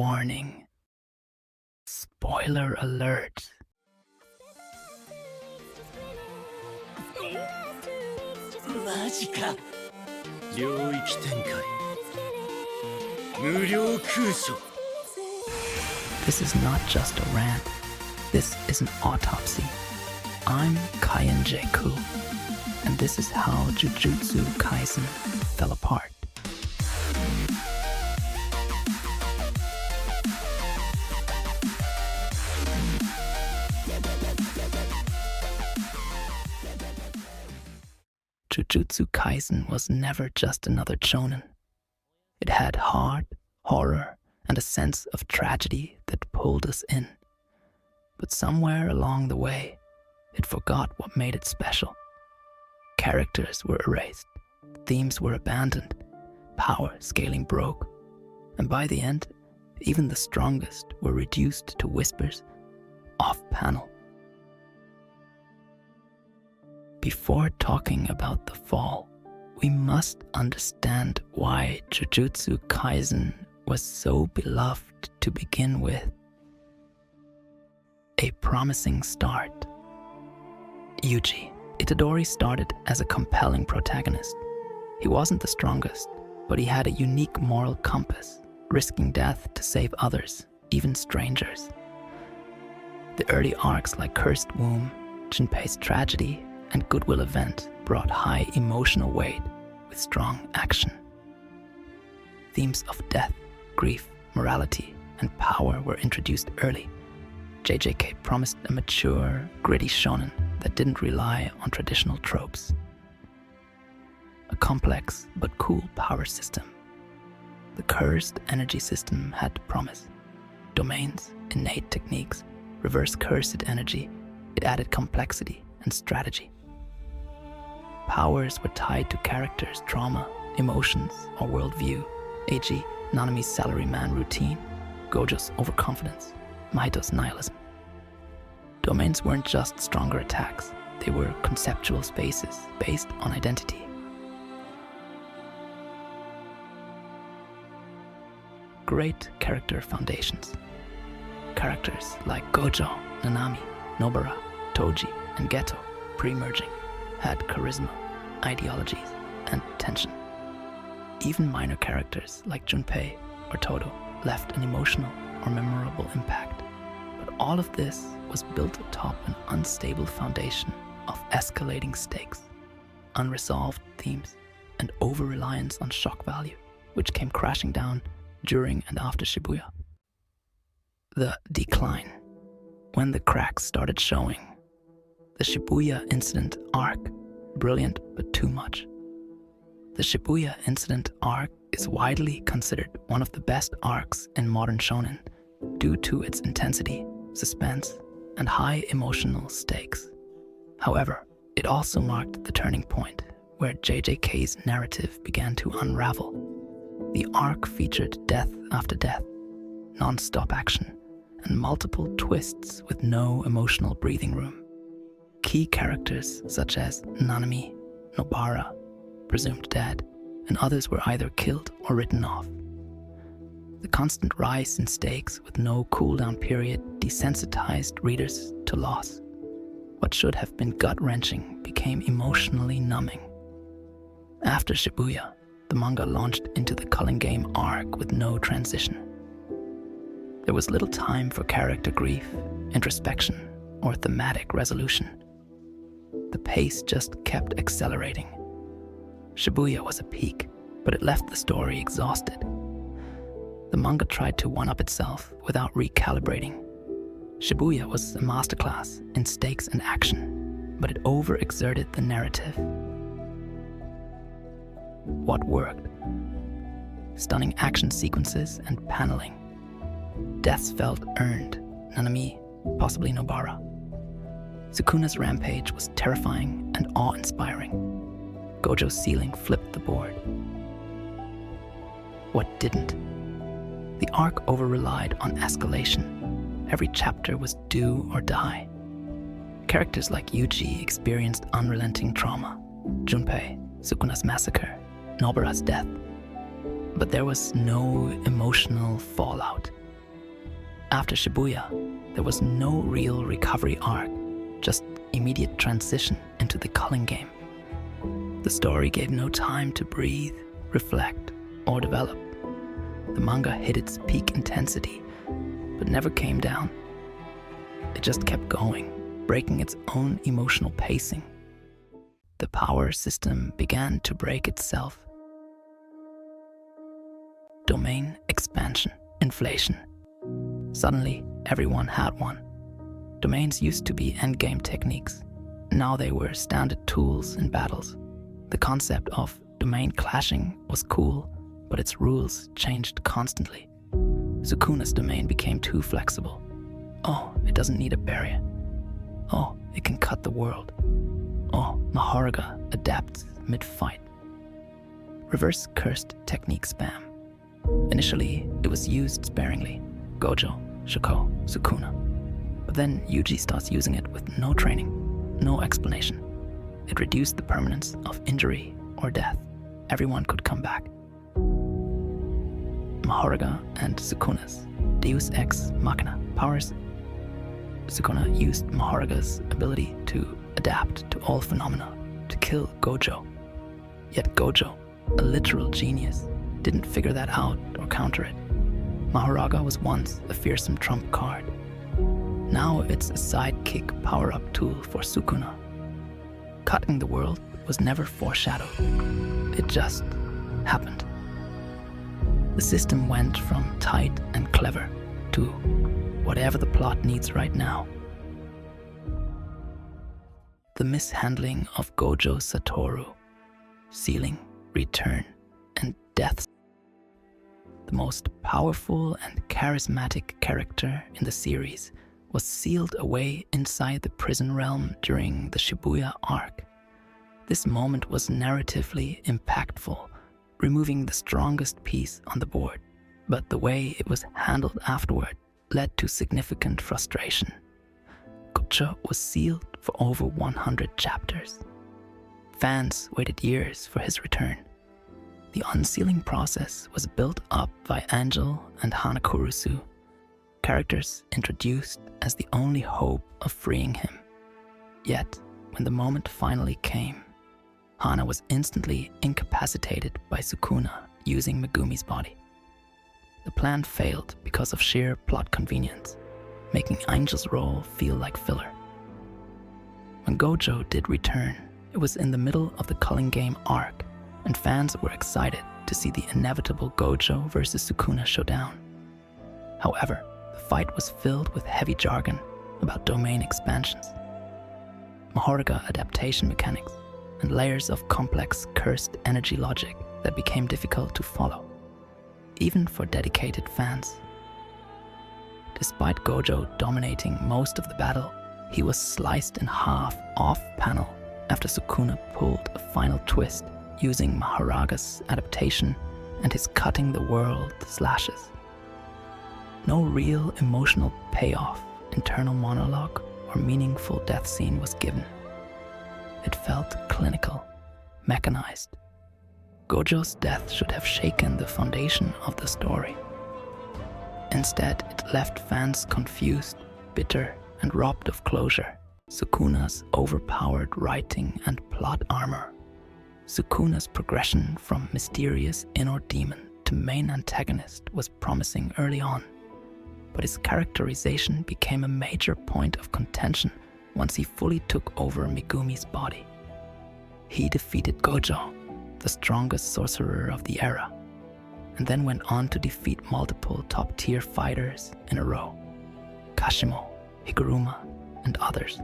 Warning. Spoiler alert. This is not just a rant. This is an autopsy. I'm KENJAKU, and this is how Jujutsu Kaisen fell apart. Jujutsu Kaisen was never just another shonen. It had heart, horror, and a sense of tragedy that pulled us in. But somewhere along the way, it forgot what made it special. Characters were erased, themes were abandoned, power scaling broke, and by the end, even the strongest were reduced to whispers off-panel. Before talking about the fall, we must understand why Jujutsu Kaisen was so beloved to begin with. A promising start. Yuji Itadori started as a compelling protagonist. He wasn't the strongest, but he had a unique moral compass, risking death to save others, even strangers. The early arcs like Cursed Womb, Junpei's tragedy, and Goodwill Event brought high emotional weight with strong action. Themes of death, grief, morality, and power were introduced early. JJK promised a mature, gritty shonen that didn't rely on traditional tropes. A complex but cool power system. The cursed energy system had promise. Domains, innate techniques, reverse cursed energy. It added complexity and strategy. Powers were tied to characters' trauma, emotions, or worldview, e.g. Nanami's salaryman routine, Gojo's overconfidence, Mahito's nihilism. Domains weren't just stronger attacks, they were conceptual spaces based on identity. Great character foundations. Characters like Gojo, Nanami, Nobara, Toji, and Geto, pre-merging, had charisma, ideologies, and tension. Even minor characters like Junpei or Todo left an emotional or memorable impact. But all of this was built atop an unstable foundation of escalating stakes, unresolved themes, and over-reliance on shock value, which came crashing down during and after Shibuya. The decline. When the cracks started showing. The Shibuya Incident Arc, brilliant but too much. The Shibuya Incident Arc is widely considered one of the best arcs in modern shonen due to its intensity, suspense, and high emotional stakes. However, it also marked the turning point where JJK's narrative began to unravel. The arc featured death after death, non-stop action, and multiple twists with no emotional breathing room. Key characters such as Nanami, Nobara, presumed dead, and others were either killed or written off. The constant rise in stakes with no cooldown period desensitized readers to loss. What should have been gut-wrenching became emotionally numbing. After Shibuya, the manga launched into the Culling Game Arc with no transition. There was little time for character grief, introspection, or thematic resolution. The pace just kept accelerating. Shibuya was a peak, but it left the story exhausted. The manga tried to one-up itself without recalibrating. Shibuya was a masterclass in stakes and action, but it overexerted the narrative. What worked? Stunning action sequences and paneling. Deaths felt earned. Nanami, possibly Nobara. Sukuna's rampage was terrifying and awe-inspiring. Gojo's ceiling flipped the board. What didn't? The arc over-relied on escalation. Every chapter was do or die. Characters like Yuji experienced unrelenting trauma. Junpei, Sukuna's massacre, Nobara's death. But there was no emotional fallout. After Shibuya, there was no real recovery arc, just immediate transition into the Culling Game. The story gave no time to breathe, reflect, or develop. The manga hit its peak intensity, but never came down. It just kept going, breaking its own emotional pacing. The power system began to break itself. Domain expansion, inflation. Suddenly, everyone had one. Domains used to be endgame techniques. Now they were standard tools in battles. The concept of domain clashing was cool, but its rules changed constantly. Sukuna's domain became too flexible. Oh, it doesn't need a barrier. Oh, it can cut the world. Oh, Mahoraga adapts mid-fight. Reverse cursed technique spam. Initially, it was used sparingly. Gojo, Shoko, Sukuna. But then Yuji starts using it with no training, no explanation. It reduced the permanence of injury or death. Everyone could come back. Mahoraga and Sukuna's Deus Ex Machina powers. Sukuna used Mahoraga's ability to adapt to all phenomena to kill Gojo. Yet Gojo, a literal genius, didn't figure that out or counter it. Mahoraga was once a fearsome trump card. Now it's a sidekick power-up tool for Sukuna. Cutting the world was never foreshadowed. It just happened. The system went from tight and clever to whatever the plot needs right now. The mishandling of Gojo Satoru, sealing, return, and death. The most powerful and charismatic character in the series was sealed away inside the prison realm during the Shibuya arc. This moment was narratively impactful, removing the strongest piece on the board, but the way it was handled afterward led to significant frustration. Gojo was sealed for over 100 chapters. Fans waited years for his return. The unsealing process was built up by Angel and HANA, characters introduced as the only hope of freeing him. Yet, when the moment finally came, HANA was instantly incapacitated by Sukuna using Megumi's body. The plan failed because of sheer plot convenience, making Angel's role feel like filler. When Gojo did return, it was in the middle of the Culling Game Arc, and fans were excited to see the inevitable Gojo versus Sukuna showdown. However, the fight was filled with heavy jargon about domain expansions, Mahoraga adaptation mechanics, and layers of complex cursed energy logic that became difficult to follow, even for dedicated fans. Despite Gojo dominating most of the battle, he was sliced in half off-panel after Sukuna pulled a final twist using Mahoraga's adaptation and his cutting the world slashes. No real emotional payoff, internal monologue, or meaningful death scene was given. It felt clinical, mechanized. Gojo's death should have shaken the foundation of the story. Instead, it left fans confused, bitter, and robbed of closure. Sukuna's overpowered writing and plot armor. Sukuna's progression from mysterious inner demon to main antagonist was promising early on, but his characterization became a major point of contention once he fully took over Megumi's body. He defeated Gojo, the strongest sorcerer of the era, and then went on to defeat multiple top-tier fighters in a row: Kashimo, Higuruma, and others.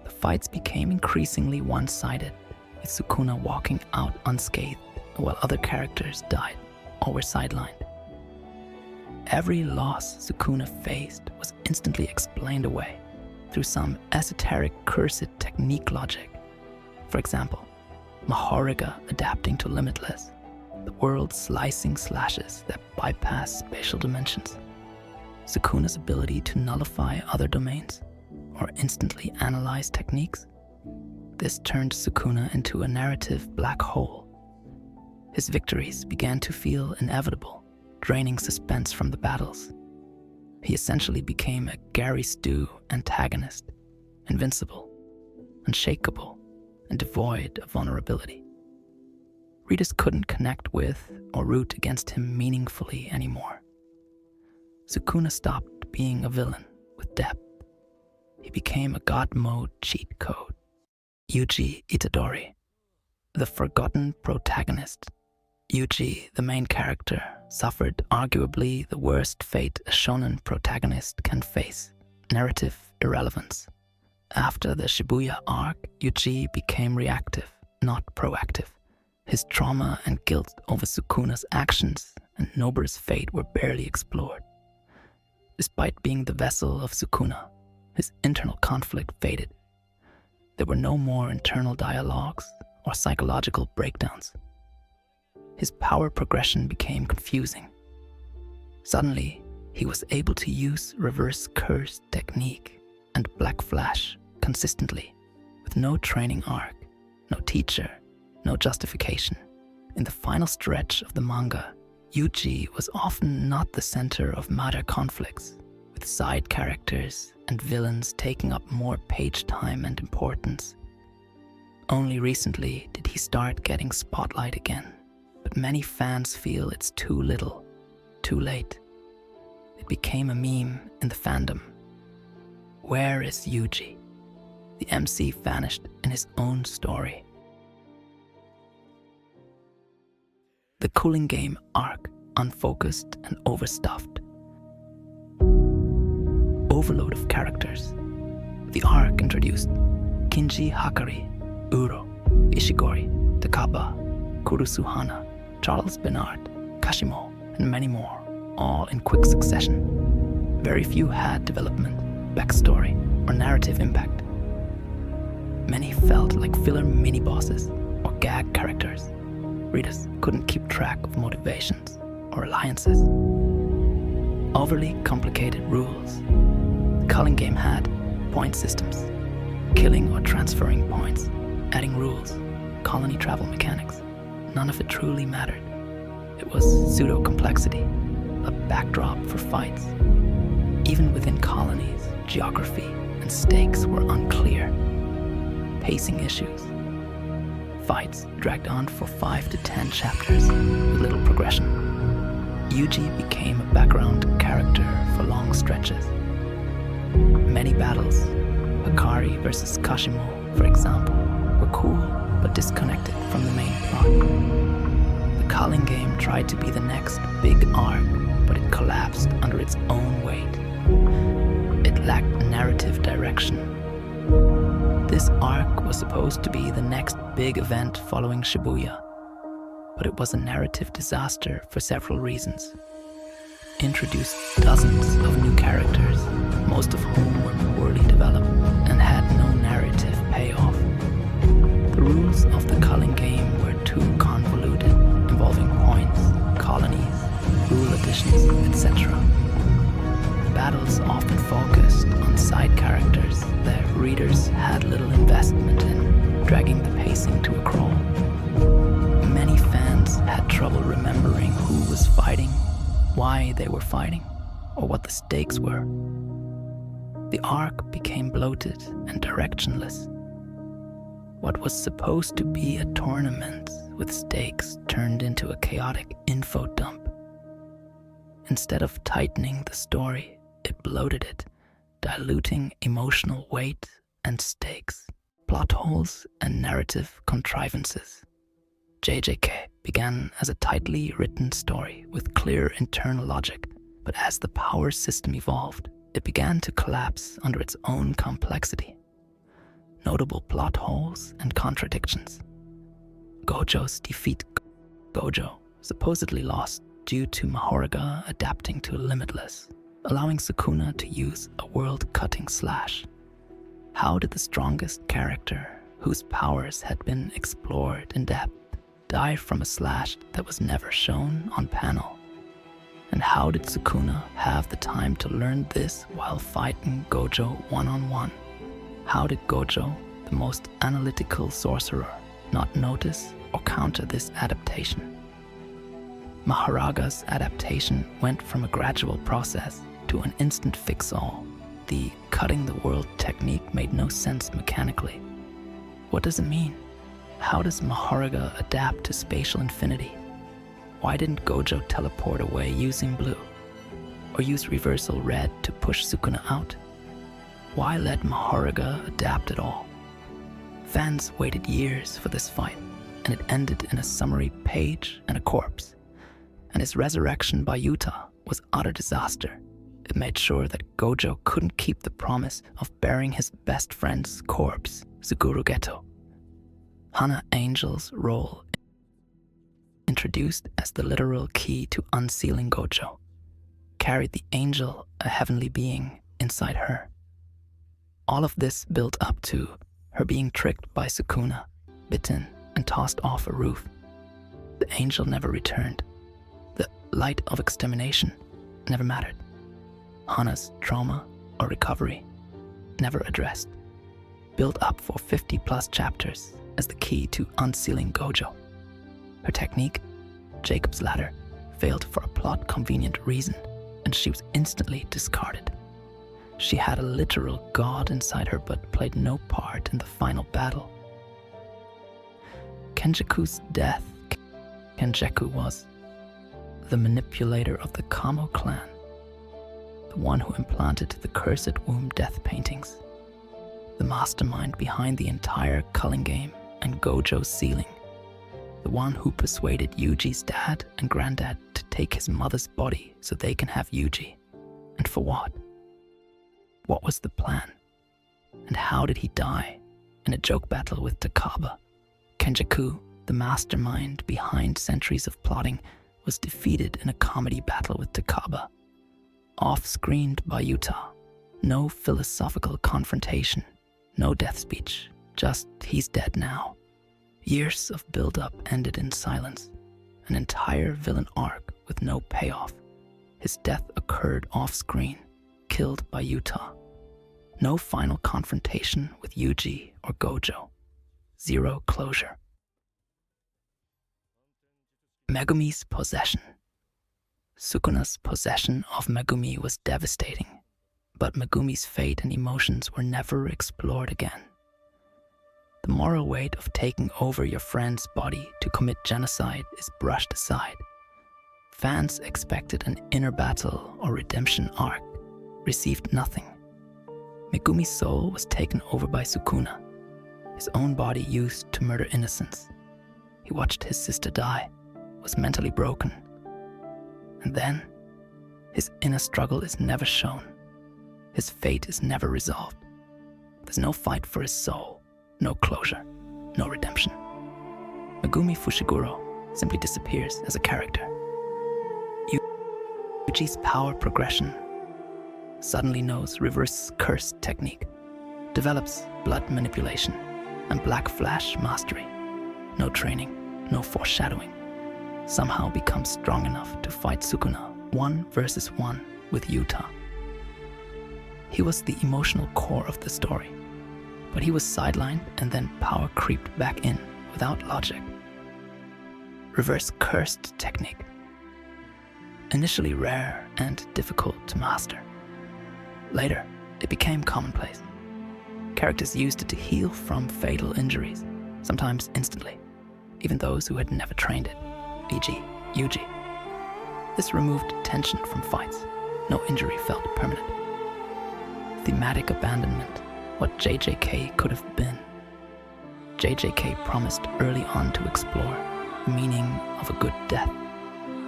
The fights became increasingly one-sided, with Sukuna walking out unscathed while other characters died or were sidelined. Every loss Sukuna faced was instantly explained away through some esoteric cursed technique logic. For example, Mahoraga adapting to Limitless, the world slicing slashes that bypass spatial dimensions. Sukuna's ability to nullify other domains or instantly analyze techniques. This turned Sukuna into a narrative black hole. His victories began to feel inevitable, draining suspense from the battles. He essentially became a Gary Stu antagonist, invincible, unshakable, and devoid of vulnerability. Readers couldn't connect with or root against him meaningfully anymore. Sukuna stopped being a villain with depth. He became a god mode cheat code. Yuji Itadori, the forgotten protagonist. Yuji, the main character, suffered arguably the worst fate a shonen protagonist can face: narrative irrelevance. After the Shibuya arc, Yuji became reactive, not proactive. His trauma and guilt over Sukuna's actions and Nobara's fate were barely explored. Despite being the vessel of Sukuna, his internal conflict faded. There were no more internal dialogues or psychological breakdowns. His power progression became confusing. Suddenly, he was able to use reverse curse technique and black flash consistently, with no training arc, no teacher, no justification. In the final stretch of the manga, Yuji was often not the center of major conflicts, with side characters and villains taking up more page time and importance. Only recently did he start getting spotlight again, but many fans feel it's too little, too late. It became a meme in the fandom. Where is Yuji? The MC vanished in his own story. The Culling Game Arc, unfocused and overstuffed. Overload of characters. The arc introduced Kinji Hakari, Uro, Ishigori, Takaba, Kurusu Hana, Charles Bernard, Kashimo, and many more, all in quick succession. Very few had development, backstory, or narrative impact. Many felt like filler mini-bosses or gag characters. Readers couldn't keep track of motivations or alliances. Overly complicated rules. The Culling Game had point systems, killing or transferring points, adding rules, colony travel mechanics. None of it truly mattered. It was pseudo-complexity, a backdrop for fights. Even within colonies, geography and stakes were unclear. Pacing issues. Fights dragged on for 5 to 10 chapters with little progression. Yuji became a background character for long stretches. Many battles, Hakari versus Kashimo, for example, were cool but disconnected from the main plot. The Culling Game tried to be the next big arc, but it collapsed under its own weight. It lacked narrative direction. This arc was supposed to be the next big event following Shibuya, but it was a narrative disaster for several reasons. Introduced dozens of new characters, most of whom were poorly developed and had no narrative payoff. The rules of the Culling Game were too convoluted, involving points, colonies, rule additions, etc. Battles often focused on side characters that readers had little investment in, dragging the pacing to a crawl. Many fans had trouble remembering who was fighting, why they were fighting, or what the stakes were. The arc became bloated and directionless. What was supposed to be a tournament with stakes turned into a chaotic info dump. Instead of tightening the story, it bloated it, diluting emotional weight and stakes, plot holes and narrative contrivances. JJK began as a tightly written story with clear internal logic, but as the power system evolved, it began to collapse under its own complexity. Notable plot holes and contradictions. Gojo's defeat. Gojo supposedly lost due to Mahoraga adapting to Limitless, allowing Sukuna to use a world-cutting slash. How did the strongest character, whose powers had been explored in depth, die from a slash that was never shown on panel? And how did Sukuna have the time to learn this while fighting Gojo one-on-one? How did Gojo, the most analytical sorcerer, not notice or counter this adaptation? Mahoraga's adaptation went from a gradual process to an instant fix-all. The cutting the world technique made no sense mechanically. What does it mean? How does Mahoraga adapt to spatial infinity? Why didn't Gojo teleport away using blue? Or use reversal red to push Sukuna out? Why let Mahoraga adapt at all? Fans waited years for this fight, and it ended in a summary page and a corpse. And his resurrection by Yuta was utter disaster. It made sure that Gojo couldn't keep the promise of burying his best friend's corpse, Suguru Geto. HANA Angel's role, introduced as the literal key to unsealing Gojo, carried the angel, a heavenly being, inside her. All of this built up to her being tricked by Sukuna, bitten, and tossed off a roof. The angel never returned. The light of extermination never mattered. Hana's trauma or recovery never addressed. Built up for 50+ chapters as the key to unsealing Gojo. Her technique, Jacob's Ladder, failed for a plot-convenient reason, and she was instantly discarded. She had a literal god inside her but played no part in the final battle. KENJAKU's death. KENJAKU was the manipulator of the Kamo clan, the one who implanted the cursed womb death paintings, the mastermind behind the entire Culling game and Gojo's sealing, the one who persuaded Yuji's dad and granddad to take his mother's body so they can have Yuji. And for what? What was the plan? And how did he die? In a joke battle with Takaba. KENJAKU, the mastermind behind centuries of plotting, was defeated in a comedy battle with Takaba. Off-screened by Yuta. No philosophical confrontation. No death speech. Just, he's dead now. Years of build-up ended in silence. An entire villain arc with no payoff. His death occurred off-screen, killed by Yuta. No final confrontation with Yuji or Gojo. Zero closure. Megumi's possession. Sukuna's possession of Megumi was devastating, but Megumi's fate and emotions were never explored again. The moral weight of taking over your friend's body to commit genocide is brushed aside. Fans expected an inner battle or redemption arc, received nothing. Megumi's soul was taken over by Sukuna, his own body used to murder innocents. He watched his sister die, was mentally broken. And then, his inner struggle is never shown. His fate is never resolved. There's no fight for his soul, no closure, no redemption. Megumi Fushiguro simply disappears as a character. Yuji's power progression suddenly knows reverse curse technique, develops blood manipulation, and black flash mastery. No training, no foreshadowing. Somehow becomes strong enough to fight Sukuna 1 versus 1 with Yuta. He was the emotional core of the story, but he was sidelined and then power creeped back in without logic. Reverse cursed technique. Initially rare and difficult to master. Later, it became commonplace. Characters used it to heal from fatal injuries, sometimes instantly, even those who had never trained it, e.g. Yuji. This removed tension from fights. No injury felt permanent. Thematic abandonment, what JJK could have been. JJK promised early on to explore the meaning of a good death,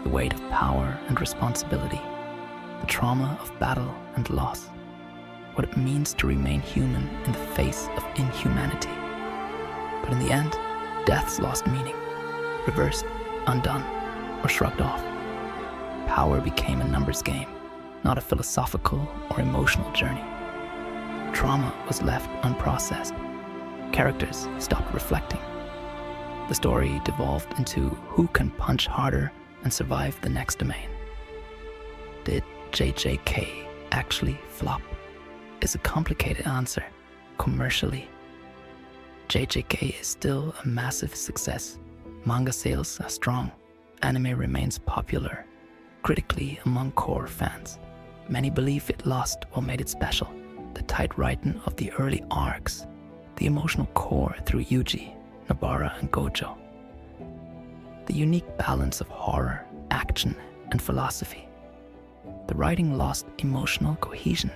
the weight of power and responsibility, the trauma of battle and loss, what it means to remain human in the face of inhumanity. But in the end, deaths lost meaning, reversed, undone, or shrugged off. Power became a numbers game, not a philosophical or emotional journey. Trauma was left unprocessed. Characters stopped reflecting. The story devolved into who can punch harder and survive the next domain. Did JJK actually flop? Is a complicated answer. Commercially, JJK is still a massive success. Manga sales are strong. Anime remains popular, critically among core fans. Many believe it lost what made it special, the tight writing of the early arcs, the emotional core through Yuji, Nobara, and Gojo, the unique balance of horror, action, and philosophy. The writing lost emotional cohesion.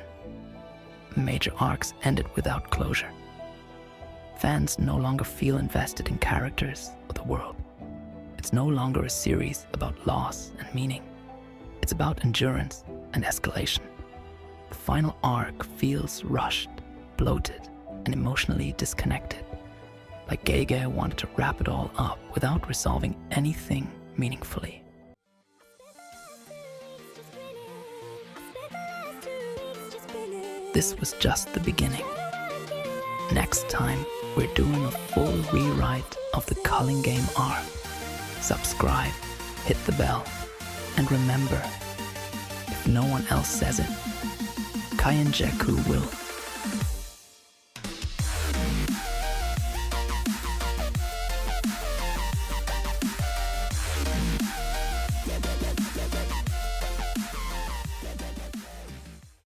Major arcs ended without closure. Fans no longer feel invested in characters or the world. It's no longer a series about loss and meaning. It's about endurance and escalation. The final arc feels rushed, bloated, and emotionally disconnected. Like Gege wanted to wrap it all up without resolving anything meaningfully. This was just the beginning. Next time, we're doing a full rewrite of the Culling Game Arc. Subscribe, hit the bell, and remember, if no one else says it, KENJAKU will.